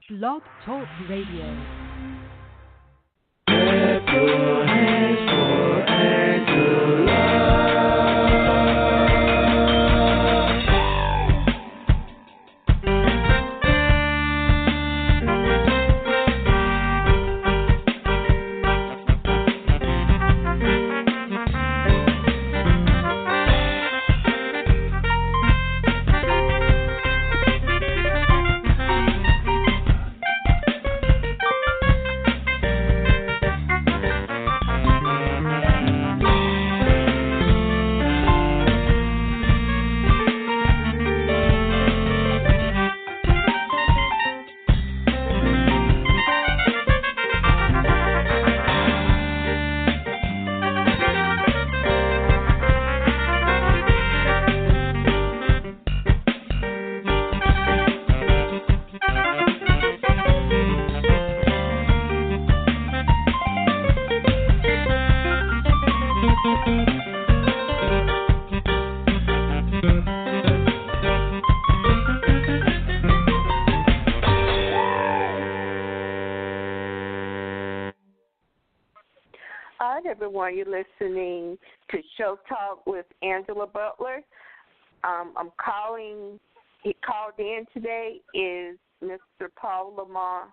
Blog Talk Radio. Clap your hands for Angela. Everyone, you're listening to Show Talk with Angela Butler. I'm calling. He called in today is Mr. Paul Lamar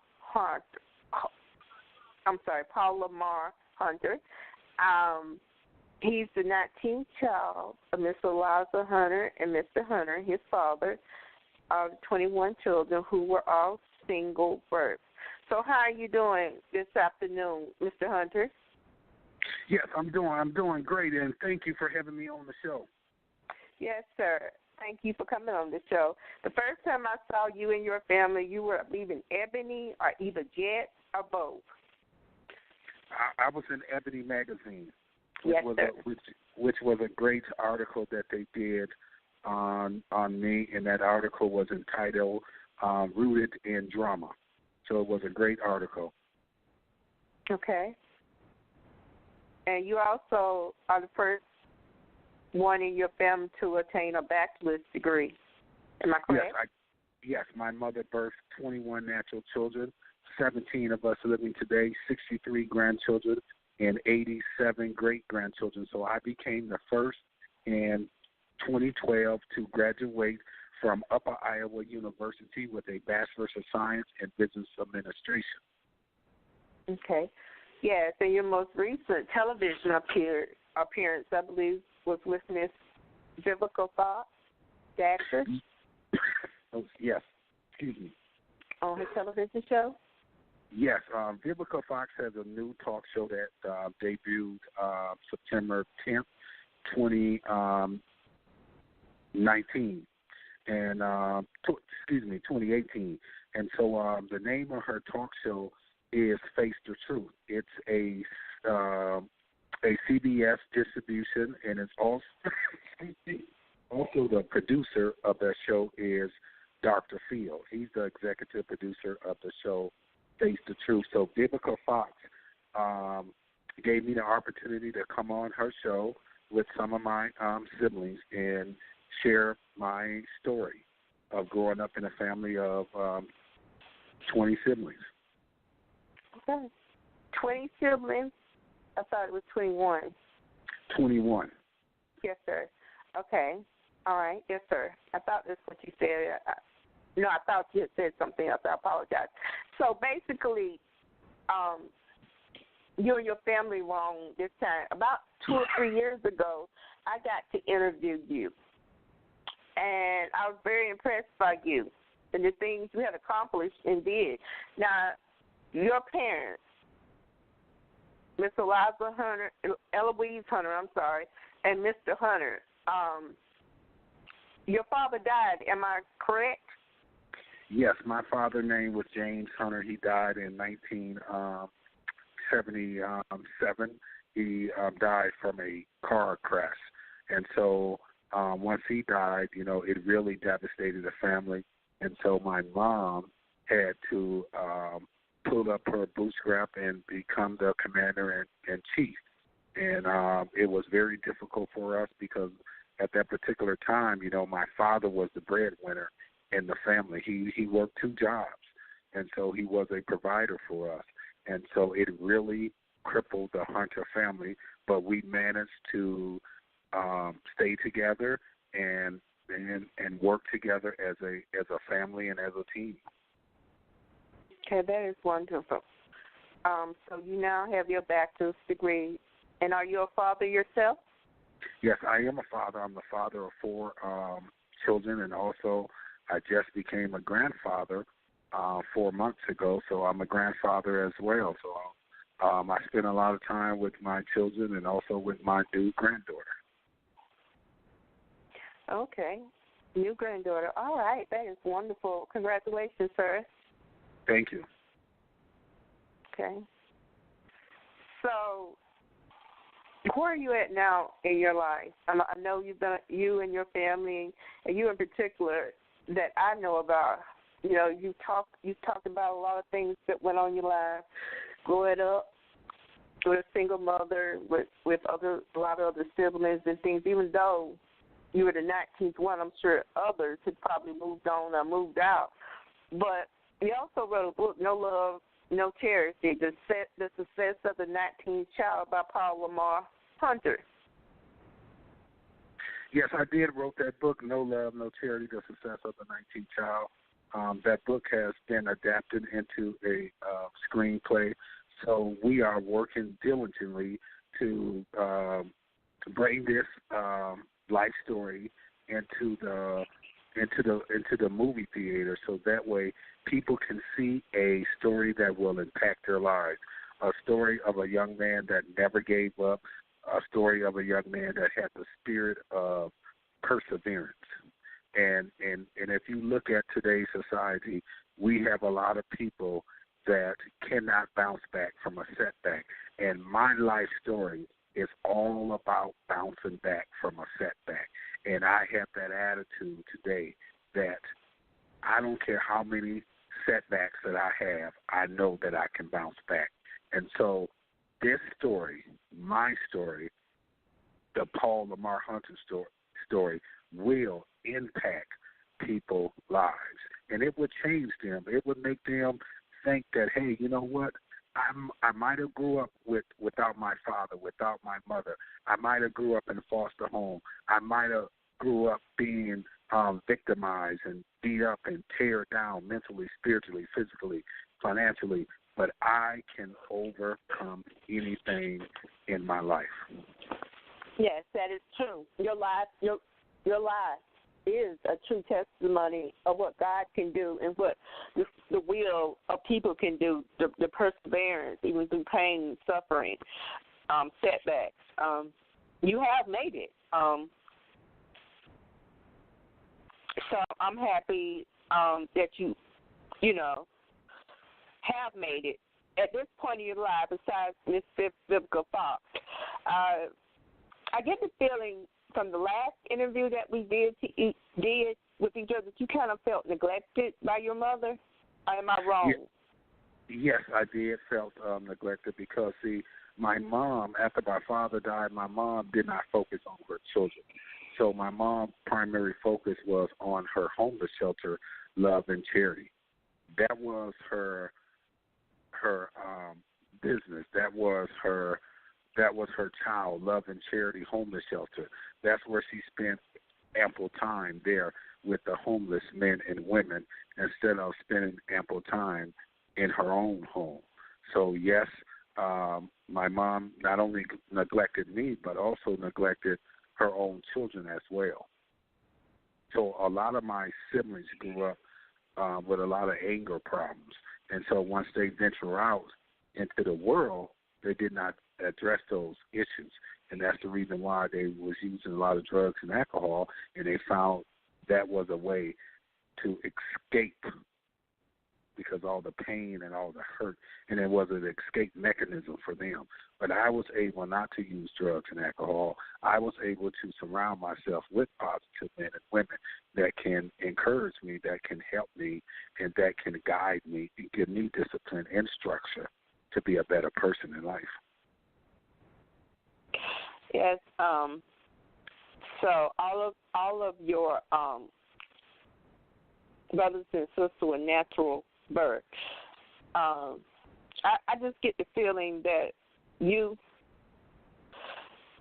Hunter. He's the 19th child of Miss Eliza Hunter and Mr. Hunter, his father, of 21 children who were all single births. So how are you doing this afternoon, Mr. Hunter? Yes, I'm doing great, and thank you for having me on the show. Yes, sir. Thank you for coming on the show. The first time I saw you and your family, you were leaving Ebony or either Jet or both. I was in Ebony magazine, yes, sir. Which was a great article that they did on me, and that article was entitled "Rooted in Drama." So it was a great article. Okay. And you also are the first one in your family to attain a bachelor's degree. Am I correct? Yes, my mother birthed 21 natural children, 17 of us living today, 63 grandchildren, and 87 great-grandchildren. So I became the first in 2012 to graduate from Upper Iowa University with a Bachelor's of Science in Business Administration. Okay. Yes, and your most recent television appearance, I believe, was with Miss Vivica Fox, the actress. Oh, yes, excuse me. On her television show? Yes, Vivica Fox has a new talk show that debuted September 10th, 2019, and 2018. And so the name of her talk show is Face the Truth. It's a CBS distribution, and it's also the producer of that show is Dr. Phil. He's the executive producer of the show Face the Truth. So Vivica Fox gave me the opportunity to come on her show with some of my siblings and share my story of growing up in a family of 20 siblings. Okay. 20 siblings? I thought it was 21. 21. Yes, sir. Okay. All right. Yes, sir. I thought that's what you said. I thought you had said something else. I apologize. So basically, you and your family were on this time. About 2 or 3 years ago, I got to interview you. And I was very impressed by you and the things you had accomplished and did. Now, your parents, Miss Eliza Hunter, Louise Hunter, and Mr. Hunter, your father died, am I correct? Yes, my father's name was James Hunter. He died in 1977. He died from a car crash. And so once he died, it really devastated the family. And so my mom had to pull up her bootstrap and become the commander and chief. And it was very difficult for us because at that particular time, my father was the breadwinner in the family. He worked 2 jobs. and so he was a provider for us. And so it really crippled the Hunter family, but we managed to stay together and work together as a family and as a team. Okay, that is wonderful. So you now have your bachelor's degree, and are you a father yourself? Yes, I am a father. I'm the father of 4 children, and also I just became a grandfather 4 months ago, so I'm a grandfather as well. So I spend a lot of time with my children and also with my new granddaughter. Okay, new granddaughter. All right, that is wonderful. Congratulations, sir. Thank you. Okay. So, where are you at now in your life? I know you and your family, and you in particular, that I know about. You know, you talked about a lot of things that went on in your life, growing up with a single mother, with a lot of other siblings and things. Even though you were the 19th one, I'm sure others had probably moved on or moved out. But you also wrote a book, No Love, No Charity, the success of the 19th child by Lamar Hunter. Yes, I did wrote that book, No Love, No Charity, the success of the 19th child. That book has been adapted into a screenplay, so we are working diligently to bring this life story into the movie theater, so that way people can see a story that will impact their lives, a story of a young man that never gave up, a story of a young man that had the spirit of perseverance. And if you look at today's society, we have a lot of people that cannot bounce back from a setback. And my life story is all about bouncing back from a setback. And I have that attitude today that I don't care how many setbacks that I have, I know that I can bounce back. And so this story, my story, the Lamar Hunter story, will impact people's lives. And it would change them. It would make them think that, hey, you know what? I might have grew up without my father, without my mother. I might have grew up in a foster home. I might have grew up being victimized and beat up and tear down mentally, spiritually, physically, financially. But I can overcome anything in my life. Yes, that is true. Your life is a true testimony of what God can do and what the will of people can do, the perseverance, even through pain and suffering, setbacks. You have made it. So I'm happy that you have made it. At this point in your life, besides Miss Vivica Fox, I get the feeling from the last interview that we did with each other that you kind of felt neglected by your mother. Am I wrong? Yes, I did felt neglected because, see, my mom, after my father died, my mom did not focus on her children. So my mom's primary focus was on her homeless shelter, Love and Charity. That was her business. That was her child, Love and Charity Homeless Shelter. That's where she spent ample time there with the homeless men and women instead of spending ample time in her own home. So, yes, my mom not only neglected me but also neglected her own children as well. So a lot of my siblings grew up with a lot of anger problems. And so once they venture out into the world, they did not address those issues. And that's the reason why they was using a lot of drugs and alcohol, and they found that was a way to escape because all the pain and all the hurt, and it was an escape mechanism for them. But I was able not to use drugs and alcohol. I was able to surround myself with positive men and women that can encourage me, that can help me, and that can guide me and give me discipline and structure to be a better person in life. Yes. So all of your brothers and sisters were natural birth. I just get the feeling that you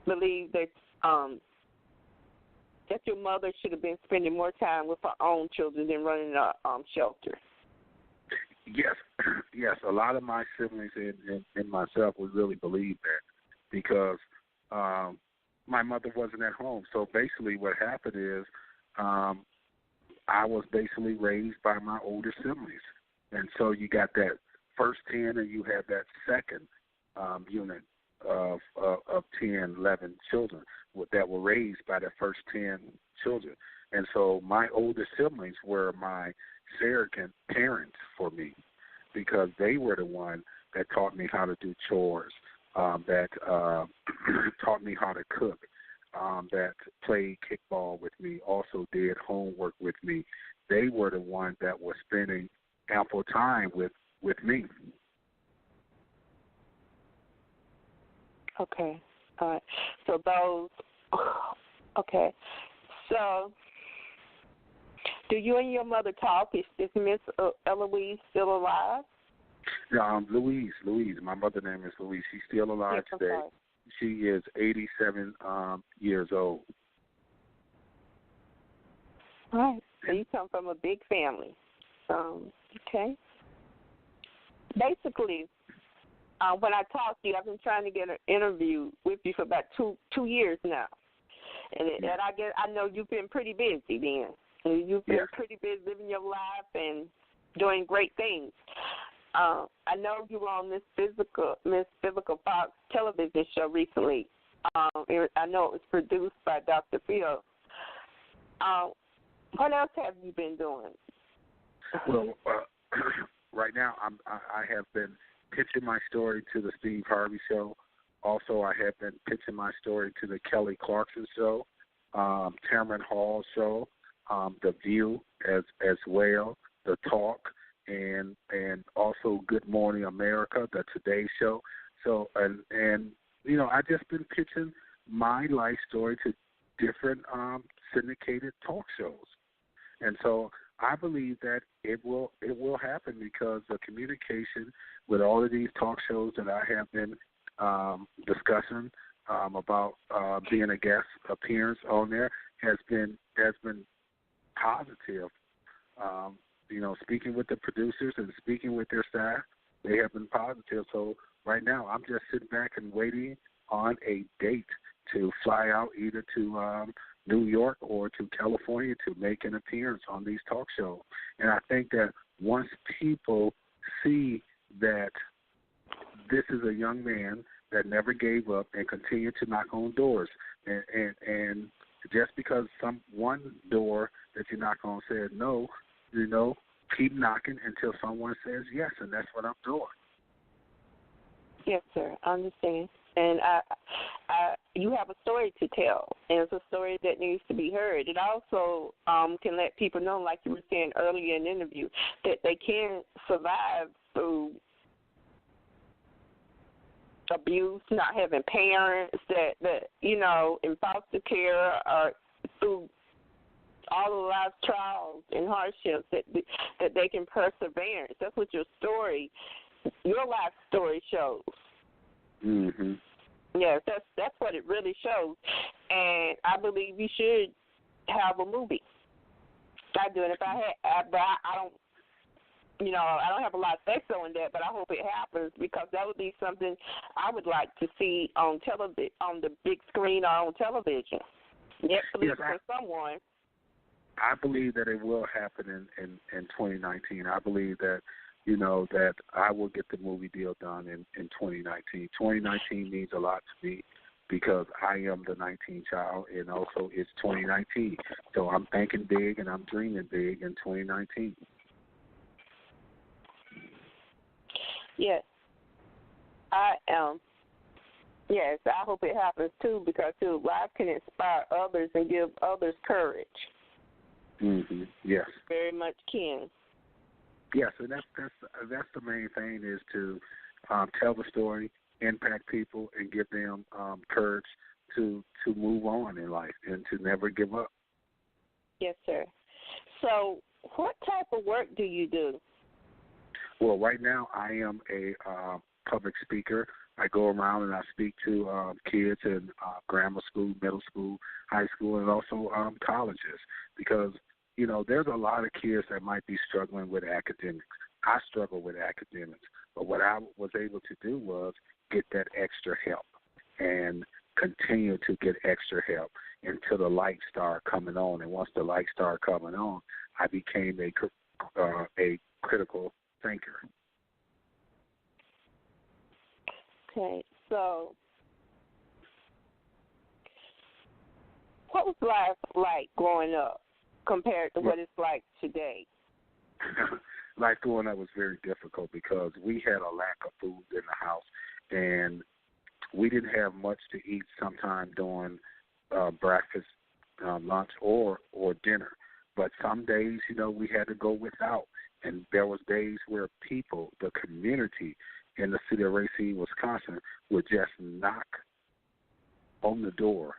believe that that your mother should have been spending more time with her own children than running a shelter. Yes, yes. A lot of my siblings and myself would really believe that because my mother wasn't at home. So basically what happened is I was basically raised by my older siblings. And so you got that first 10 and you have that second unit of 10, 11 children that were raised by the first 10 children. And so my older siblings were my surrogate parents for me because they were the one that taught me how to do chores, that taught me how to cook, that played kickball with me, also did homework with me. They were the ones that were spending ample time with me. Okay. All right. So those, okay. So do you and your mother talk? Is Miss Louise still alive? Louise. My mother's name is Louise. She's still alive today. Sorry. She is 87 years old. All right. So you come from a big family. Okay. Basically, when I talk to you, I've been trying to get an interview with you for about two years now, and I know you've been pretty busy then. You've been pretty busy living your life and doing great things. I know you were on Miss Biblical Fox television show recently. I know it was produced by Dr. Phil. What else have you been doing? Well, right now I have been pitching my story to the Steve Harvey Show. Also, I have been pitching my story to the Kelly Clarkson Show, Tamron Hall Show, The View as well, The Talk, and also Good Morning America, the Today Show. So and you know, I just been pitching my life story to different syndicated talk shows, and so I believe that it will happen because the communication with all of these talk shows that I have been discussing about being a guest appearance on there has been positive. You know, speaking with the producers and speaking with their staff, they have been positive. So right now, I'm just sitting back and waiting on a date to fly out either to New York or to California to make an appearance on these talk shows. And I think that once people see that this is a young man that never gave up and continued to knock on doors, and just because one door that you knock on said no, you know, keep knocking until someone says yes, and that's what I'm doing. Yes, sir. I understand. And you have a story to tell, and it's a story that needs to be heard. It also can let people know, like you were saying earlier in the interview, that they can survive through abuse, not having parents, that you know, in foster care, or through all the life trials and hardships that they can persevere. That's what your life story shows. Mm-hmm. Yes, that's what it really shows, and I believe you should have a movie. I do, and if I don't, you know, I don't have a lot of say so in that, but I hope it happens because that would be something I would like to see on on the big screen or on television. Yes, for someone. I believe that it will happen in 2019. I believe that, you know, that I will get the movie deal done in 2019. 2019 means a lot to me because I am the 19th child, and also it's 2019. So I'm thinking big and I'm dreaming big in 2019. Yes, I am. Yes, I hope it happens too because too, life can inspire others and give others courage. Mm-hmm. Yes. Very much can. Yes, and that's the main thing is to tell the story, impact people, and give them courage to move on in life and to never give up. Yes, sir. So, what type of work do you do? Well, right now I am a public speaker. I go around and I speak to kids in grammar school, middle school, high school, and also colleges because, there's a lot of kids that might be struggling with academics. I struggle with academics, but what I was able to do was get that extra help and continue to get extra help until the light started coming on. And once the light started coming on, I became a critical thinker. Okay, so what was life like growing up compared to what it's like today? Life growing up was very difficult because we had a lack of food in the house, and we didn't have much to eat sometime during breakfast, lunch, or dinner. But some days, we had to go without. And there was days where people, the community in the city of Racine, Wisconsin, would just knock on the door,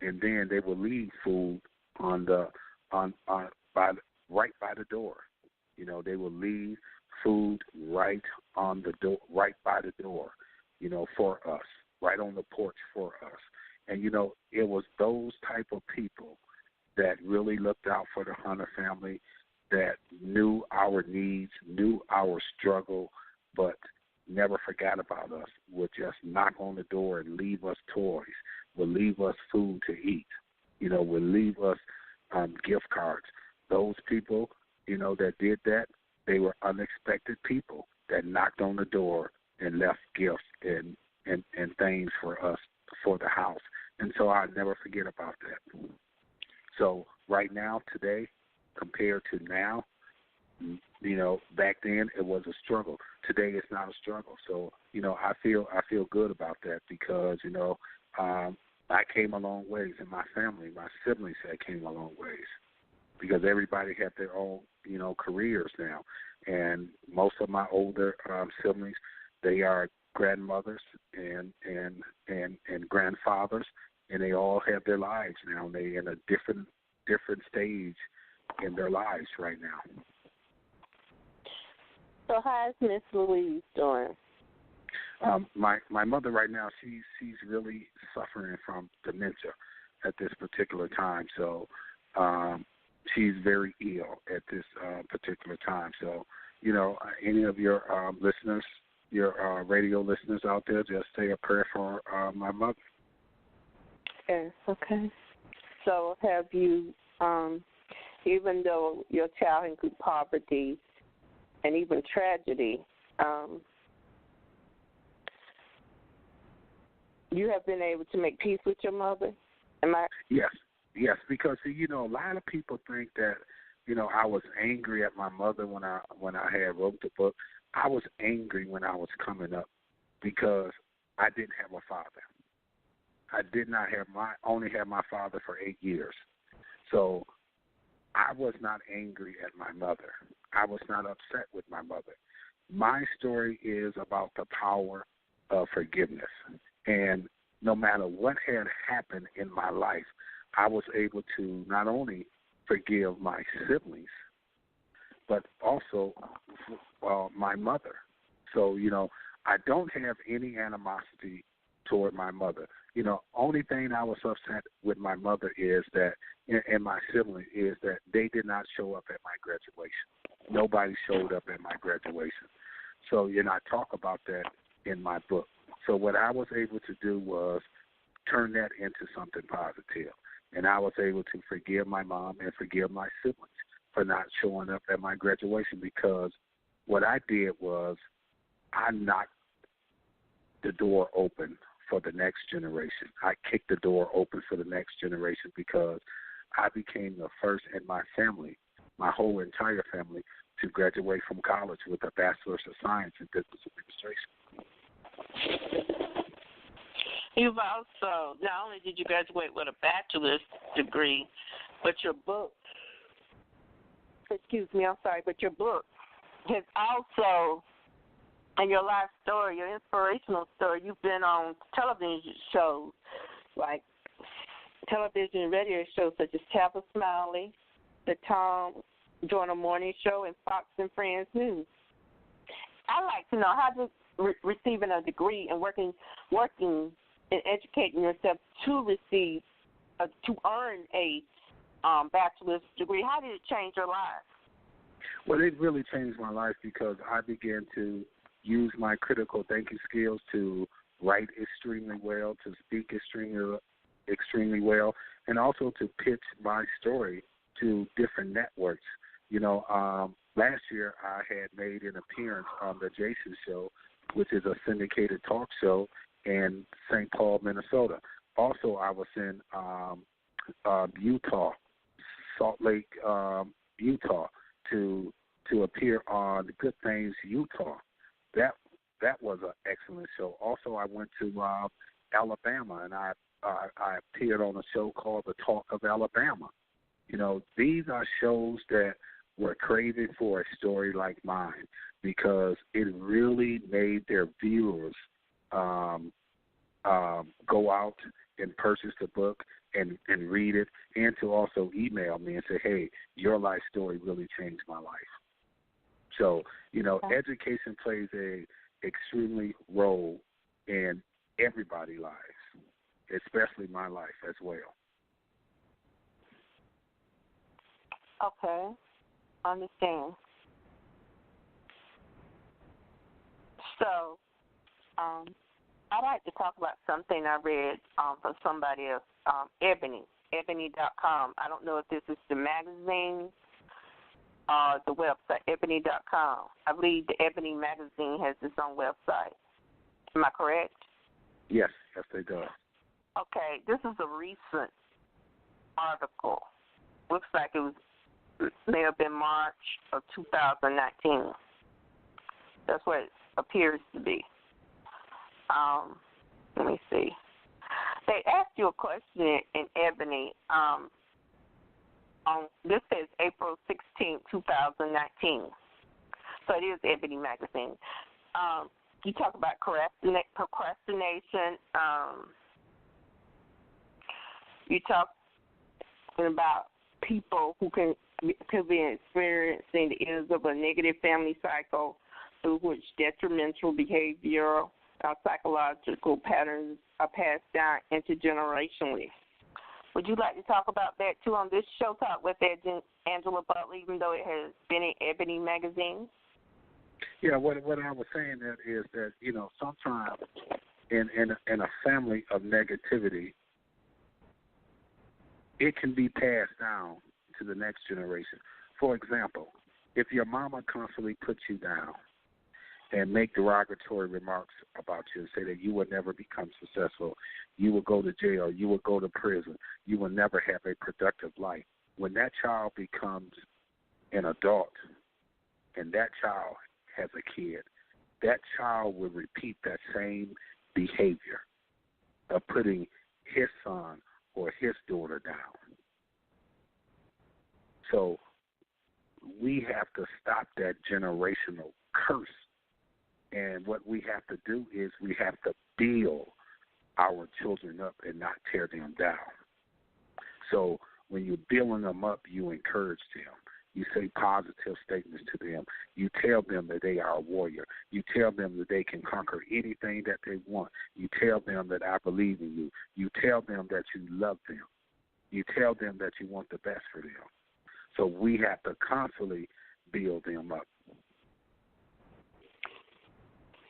and then they would leave food right by the door. They would leave food right on the door, right by the door, for us, right on the porch for us. And, it was those type of people that really looked out for the Hunter family, that knew our needs, knew our struggle, but never forgot about us, would just knock on the door and leave us toys, would leave us food to eat, would leave us gift cards. Those people, that did that, they were unexpected people that knocked on the door and left gifts and things for us, for the house. And so I'll never forget about that. So right now, today, compared to now, back then it was a struggle. Today it's not a struggle. So, I feel good about that because, I came a long ways, and my family, my siblings came a long ways because everybody had their own, careers now. And most of my older siblings, they are grandmothers and grandfathers, and they all have their lives now. And they in a different stage in their lives right now. So how's Miss Louise doing? My mother right now, she's really suffering from dementia at this particular time. So she's very ill at this particular time. So, any of your listeners, your radio listeners out there, just say a prayer for my mother. Yes, okay. So have you, even though your child includes poverty and even tragedy, you have been able to make peace with your mother? Am I? Yes, because a lot of people think that I was angry at my mother when I had wrote the book. I was angry when I was coming up because I didn't have a father. I did not have only had my father for 8 years. So I was not angry at my mother. I was not upset with my mother. My story is about the power of forgiveness. And no matter what had happened in my life, I was able to not only forgive my siblings, but also my mother. So, I don't have any animosity toward my mother. Only thing I was upset with my mother is that, and my siblings, is that they did not show up at my graduation. Nobody showed up at my graduation. So, I talk about that in my book. So what I was able to do was turn that into something positive. And I was able to forgive my mom and forgive my siblings for not showing up at my graduation, because what I did was I knocked the door open for the next generation. I kicked the door open for the next generation because I became the first in my family, my whole entire family, to graduate from college with a Bachelor's of Science in Business Administration. You've also, not only did you graduate with a bachelor's degree, but your book, but your book has also, and your life story, your inspirational story, you've been on television shows, like television and radio shows such as Tabitha Smiley, the Tom Joyner Morning Show, and Fox and Friends News. I like to know how does receiving a degree and working and educating yourself to receive to earn a bachelor's degree. How did it change your life? Well, it really changed my life because I began to use my critical thinking skills to write extremely well, to speak extremely well, and also to pitch my story to different networks. Last year I had made an appearance on the Jason Show, which is a syndicated talk show in St. Paul, Minnesota. Also, I was in Utah, Salt Lake, Utah, to appear on Good Things Utah. That was an excellent show. Also, I went to Alabama, and I appeared on a show called The Talk of Alabama. These are shows that were craving for a story like mine because it really made their viewers go out and purchase the book and read it, and to also email me and say, hey, your life story really changed my life. So, education plays a extremely role in everybody's lives, especially my life as well. Okay, understand. So, I'd like to talk about something I read from somebody else, ebony.com. I don't know if this is the magazine or the website, ebony.com. I believe the Ebony magazine has its own website. Am I correct? Yes, they do. Okay, this is a recent article. Looks like it may have been March of 2019. That's what it appears to be. Let me see. They asked you a question in Ebony. This says April 16, 2019. So it is Ebony magazine. You talk about procrastination. You talk about people who could be experiencing the ills of a negative family cycle through which detrimental behavioral psychological patterns are passed down intergenerationally. Would you like to talk about that, too, on this show talk with Angela Butler, even though it has been in Ebony magazine? Yeah, what I was saying is that, sometimes in a family of negativity, it can be passed down to the next generation. For example, if your mama constantly puts you down and make derogatory remarks about you and say that you will never become successful, you will go to jail, you will go to prison, you will never have a productive life. When that child becomes an adult and that child has a kid, that child will repeat that same behavior of putting his son or his daughter down. So we have to stop that generational curse. And what we have to do is we have to build our children up and not tear them down. So when you're building them up, you encourage them. You say positive statements to them. You tell them that they are a warrior. You tell them that they can conquer anything that they want. You tell them that I believe in you. You tell them that you love them. You tell them that you want the best for them. So we have to constantly build them up.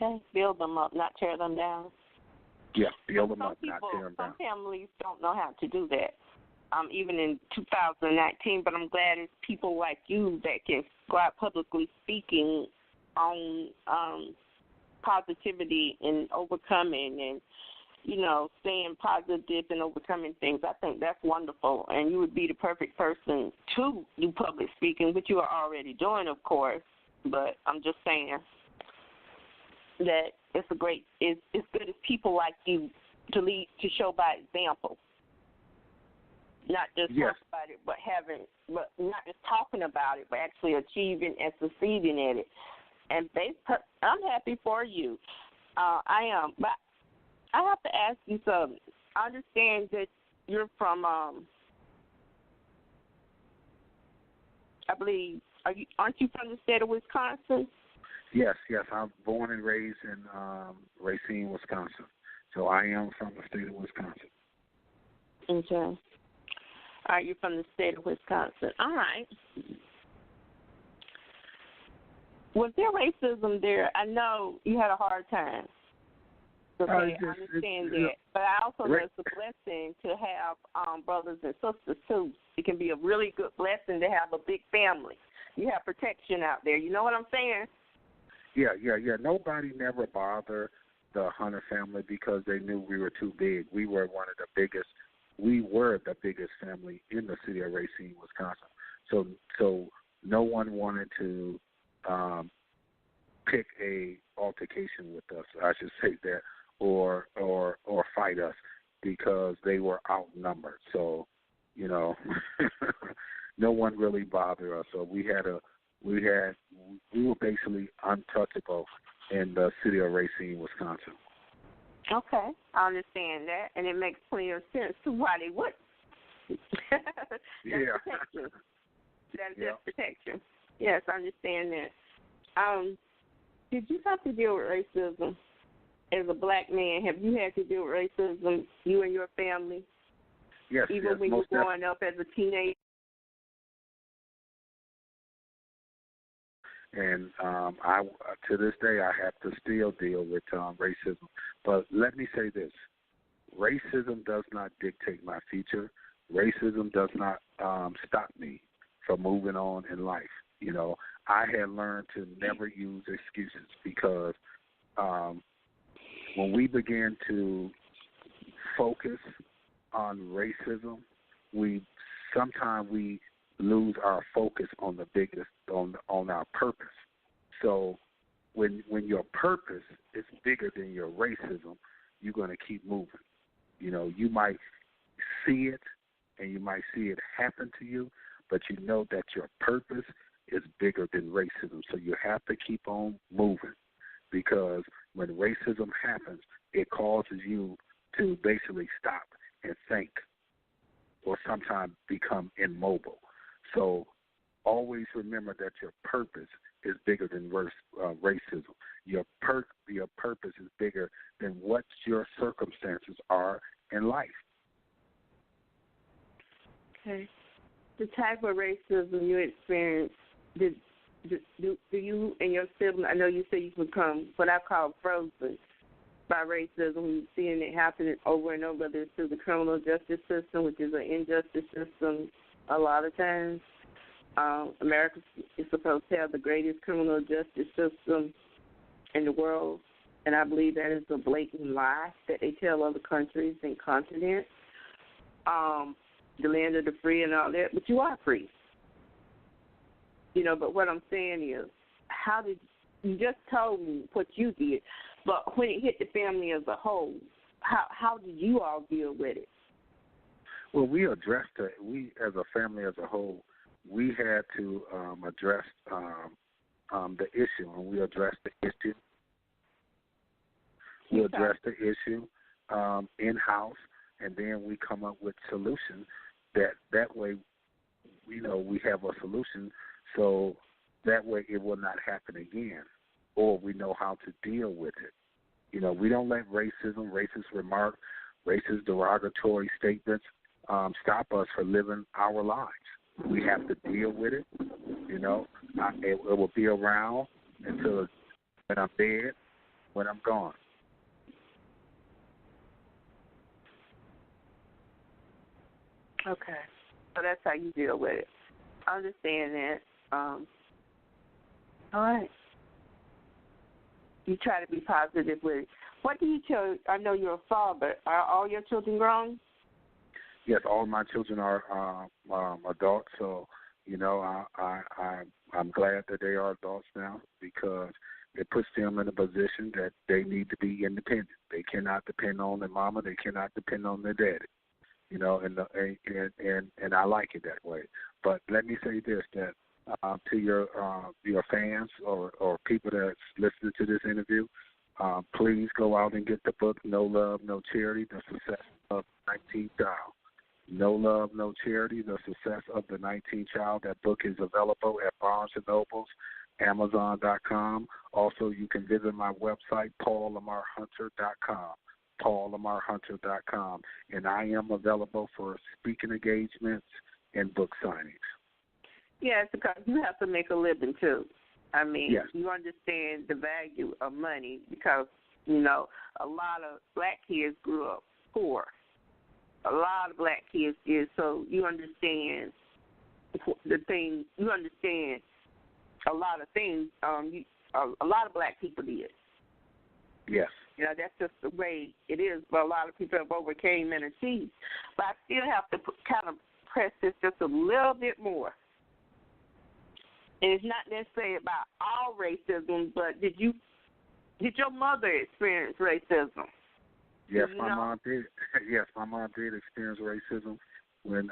Okay, build them up, not tear them down. Yeah, build them up, not tear them down. Some families don't know how to do that, even in 2019, but I'm glad it's people like you that can go out publicly speaking on positivity and overcoming and, staying positive and overcoming things. I think that's wonderful, and you would be the perfect person to do public speaking, which you are already doing, of course, but I'm just saying that it's good as people like you to lead, to show by example, not just talk about it, but not just talking about it, but actually achieving and succeeding in it. And I'm happy for you. I am, but I have to ask you something. I understand that you're from, I believe, aren't you from the state of Wisconsin? Yes, yes. I'm born and raised in Racine, Wisconsin. So I am from the state of Wisconsin. Okay. All right, you're from the state of Wisconsin. All right. Was there racism there? I know you had a hard time. Okay, I understand that. But I also know it's a blessing to have brothers and sisters, too. It can be a really good blessing to have a big family. You have protection out there. You know what I'm saying? Yeah. Nobody never bothered the Hunter family because they knew we were too big. We were the biggest family in the city of Racine, Wisconsin. So no one wanted to pick a altercation with us, I should say that, or fight us because they were outnumbered. So, no one really bothered us. So we were basically untouchable in the city of Racine, Wisconsin. Okay, I understand that, and it makes plenty of sense to why they would. That's protection. That's protection. Yes, I understand that. Did you have to deal with racism as a black man? Have you had to deal with racism, you and your family? Yes, even when you were growing up as a teenager? And I, to this day, I have to still deal with racism. But let me say this. Racism does not dictate my future. Racism does not stop me from moving on in life. I had learned to never use excuses because when we began to focus on racism, sometimes we lose our focus on the biggest on our purpose. So when your purpose is bigger than your racism, you're going to keep moving. You might see it and you might see it happen to you, but you know that your purpose is bigger than racism. So you have to keep on moving because when racism happens, it causes you to basically stop and think or sometimes become immobile. So always remember that your purpose is bigger than racism. Your purpose is bigger than what your circumstances are in life. Okay. The type of racism you experience, do you and your sibling, I know you say you become what I call frozen by racism, seeing it happening over and over, whether it's through the criminal justice system, which is an injustice system a lot of times. America is supposed to have the greatest criminal justice system in the world, and I believe that is a blatant lie that they tell other countries and continents. The land of the free and all that, but you are free. But what I'm saying is, you just told me what you did, but when it hit the family as a whole, how did you all deal with it? Well, we addressed it. We, as a family as a whole, we had to address the issue, and we addressed the issue. We addressed the issue in-house, and then we come up with solutions. That way, we have a solution, so that way it will not happen again, or we know how to deal with it. We don't let racism, racist remarks, racist derogatory statements stop us from living our lives. We have to deal with it. It will be around until when I'm dead, when I'm gone. Okay. So that's how you deal with it. I understand that. All right. You try to be positive with it. What do you tell? I know you're a father. Are all your children grown? Yes, all my children are adults. So, I'm glad that they are adults now because it puts them in a position that they need to be independent. They cannot depend on their mama. They cannot depend on their daddy. And I like it that way. But let me say this, that to your fans or people that's listening to this interview, please go out and get the book, No Love, No Charity, The Success of the 19th Child. No Love, No Charity, The Success of the 19th Child. That book is available at Barnes & Nobles Amazon.com. Also, you can visit my website, PaulLamarHunter.com. PaulLamarHunter.com. And I am available for speaking engagements and book signings. Yes, because you have to make a living, too. I mean, yes. You understand the value of money because, you know, a lot of black kids grew up poor. A lot of black kids did, so you understand the thing. You understand a lot of things. A lot of black people did. Yes. You know, that's just the way it is. But a lot of people have overcame and achieved. But I still have to kind of press this just a little bit more. And it's not necessarily about all racism, but did your mother experience racism? Yes, my mom did. Yes, my mom did experience racism when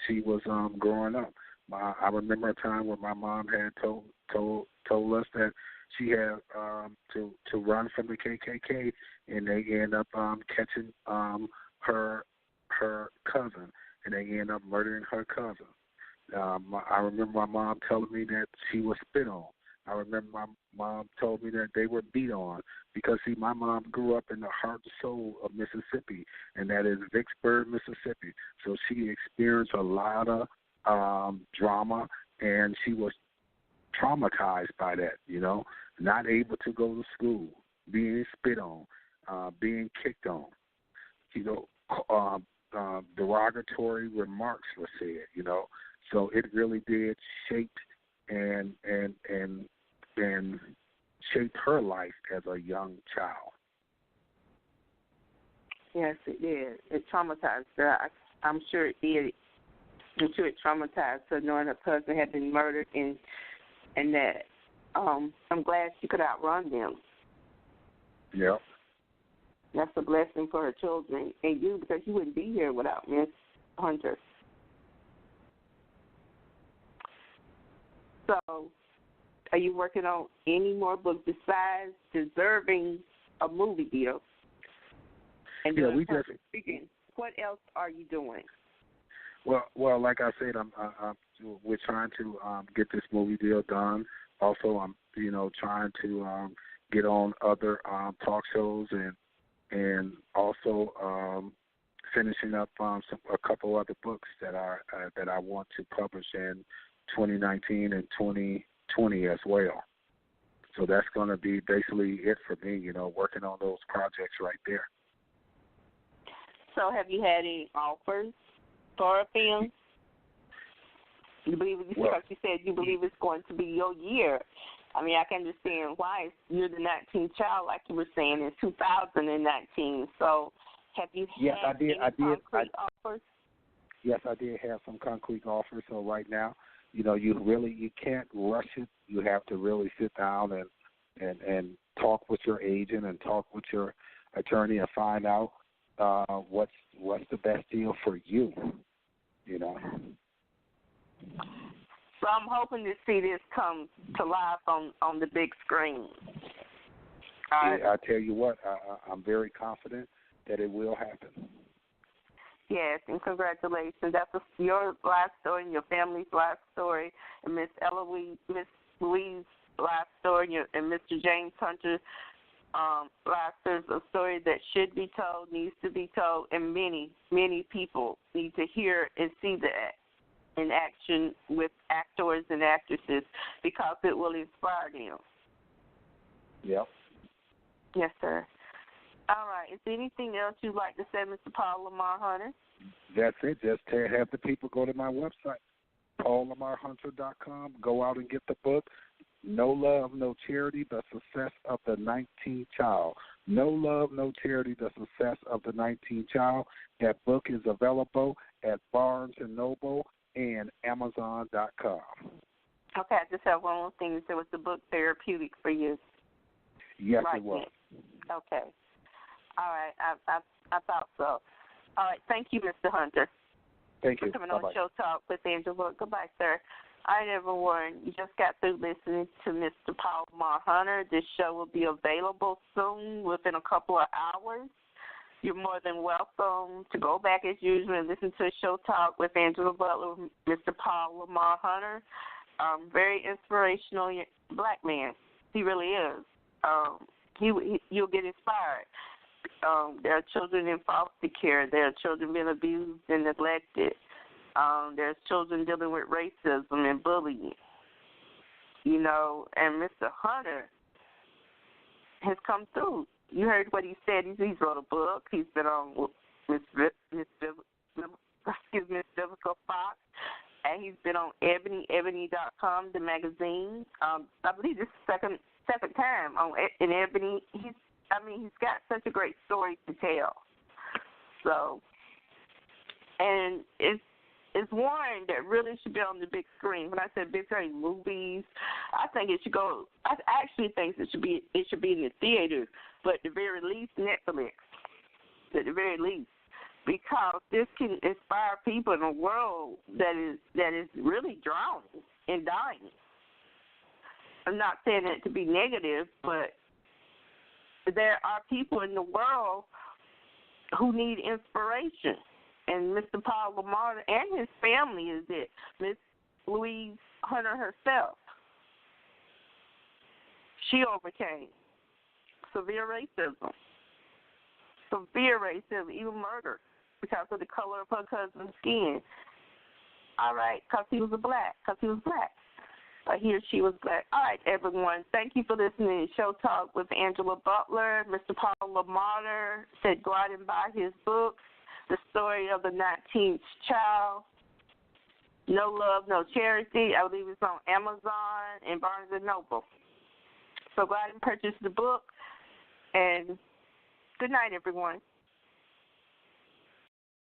she was growing up. I remember a time when my mom had told us that she had to run from the KKK, and they end up catching her cousin, and they end up murdering her cousin. I remember my mom telling me that she was spit on. I remember my mom told me that they were beat on because, see, my mom grew up in the heart and soul of Mississippi, and that is Vicksburg, Mississippi. So she experienced a lot of drama, and she was traumatized by that, you know, not able to go to school, being spit on, being kicked on, you know, derogatory remarks were said, you know. So it really did shape and shaped her life as a young child. Yes, it did. It traumatized her. I'm sure it did. I'm sure it traumatized her knowing her cousin had been murdered, and that I'm glad she could outrun them. Yeah. That's a blessing for her children and you, because you wouldn't be here without Miss Hunter. So, are you working on any more books besides deserving a movie deal? And yeah, we just speaking. What else are you doing? Well, like I said, we're trying to get this movie deal done. Also, I'm trying to get on other talk shows and also finishing up a couple other books that I want to publish in 2019 and 2020 as well. So that's going to be basically it for me, you know, working on those projects right there. So have you had any offers for a film? You believe it? Because you said you believe it's going to be your year. I mean, I can understand why you're the 19th child, like you were saying, in 2019. So have you had any concrete offers? Yes, I did have some concrete offers. So right now, you know, you can't rush it. You have to really sit down and talk with your agent and talk with your attorney and find out what's the best deal for you, you know. So I'm hoping to see this come to life on the big screen. I tell you what, I'm very confident that it will happen. Yes, and congratulations. That's your life story and your family's life story, and Miss Louise's life story, and Mr. James Hunter's life story is a story that should be told, needs to be told, and many, many people need to hear and see that in action with actors and actresses because it will inspire them. Yep. Yes, sir. All right. Is there anything else you'd like to say, Mr. Paul Lamar Hunter? That's it. Just to have the people go to my website, PaulLamarHunter.com. Go out and get the book, No Love, No Charity, The Success of the 19th Child. No Love, No Charity, The Success of the 19th Child. That book is available at Barnes & Noble and Amazon.com. Okay, I just have one more thing. So was the book therapeutic for you? Yes, it was. Okay. All right. I thought so. All right. Thank you, Mr. Hunter. Thank you. For coming Bye-bye. on Show Talk with Angela. Goodbye, sir. All right, everyone. You just got through listening to Mr. Paul Lamar Hunter. This show will be available soon, within a couple of hours. You're more than welcome to go back as usual and listen to Show Talk with Angela Butler, Mr. Paul Lamar Hunter. very inspirational black man. He really is. You'll get inspired. There are children in foster care. There are children being abused and neglected. There's children dealing with racism and bullying. And Mr. Hunter has come through. You heard what he said. He's wrote a book. He's been on Miss Vivica Fox, and he's been on ebony.com, the magazine. I believe this is second time in Ebony. He's got such a great story to tell. So, and it's one that really should be on the big screen. When I said big screen movies, I think it should go. I actually think it should be in the theater, but at the very least Netflix. At the very least, because this can inspire people in a world that is really drowning and dying. I'm not saying it to be negative, but there are people in the world who need inspiration. And Mr. Paul Lamar and his family is it. Miss Louise Hunter herself. She overcame severe racism, even murder, because of the color of her cousin's skin. All right, because he was black. He or she was black. All right, everyone. Thank you for listening to Show Talk with Angela Butler. Mr. Paul Lamar said go out and buy his book, The Story of the 19th Child, No Love, No Charity. I believe it's on Amazon and Barnes & Noble. So go out and purchase the book. And good night, everyone.